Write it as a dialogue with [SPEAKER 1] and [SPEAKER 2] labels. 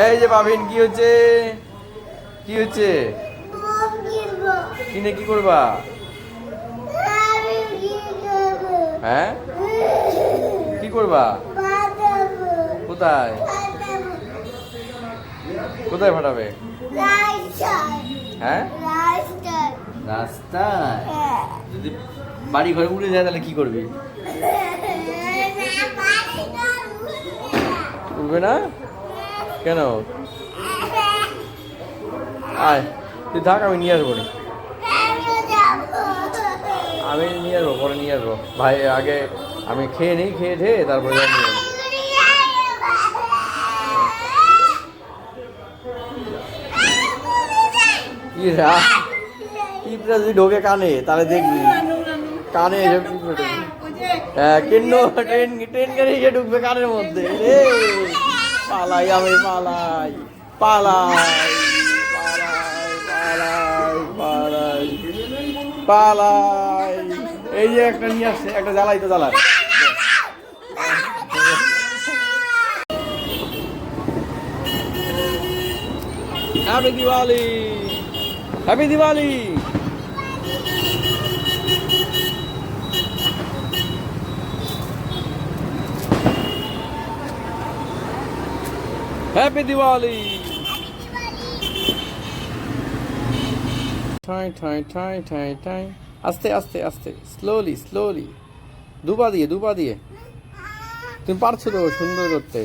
[SPEAKER 1] এই যে পাবেন, কি হচ্ছে? কি হচ্ছে? কিনে কি করবা? হ্যাঁ, কি করবা? কোথায়? কোথায় ফাটাবে? হ্যাঁ, রাস্তায়। যদি বাড়ি ঘরে উড়ে যায় তাহলে কি করবি? উঠবে না কেন? আয়, তুই থাক, আমি নিয়ে আসবো নি। আমি নিয়ে আসবো, পরে নিয়ে আসবো ভাই। আগে আমি খেয়ে নিই, খেয়ে ঠেয়ে তারপরে নিয়ে আসবো। পিঁপড়া যদি ঢোকে কানে তাহলে দেখবি, কানে এসে পিঁপড়ে ঢোকে। হ্যাঁ, কেন ট্রেন ট্রেন গাড়ি এসে ঢুকবে কানের মধ্যে রে। পালাই, আমি পালাই, পালাই, পালাই, পালাই, পালাই। এই যে একটা নিয়ে আসছে, একটা জ্বালাই তো জ্বালা। Happy Diwali, happy Diwali. Happy Diwali. ঠাই ঠাই ঠাই ঠাই ঠাই। আস্তে আস্তে আস্তে, স্লোলি স্লোলি। দুপা দিয়ে, দুপা দিয়ে। তুমি পারছো তো সুন্দর করতে।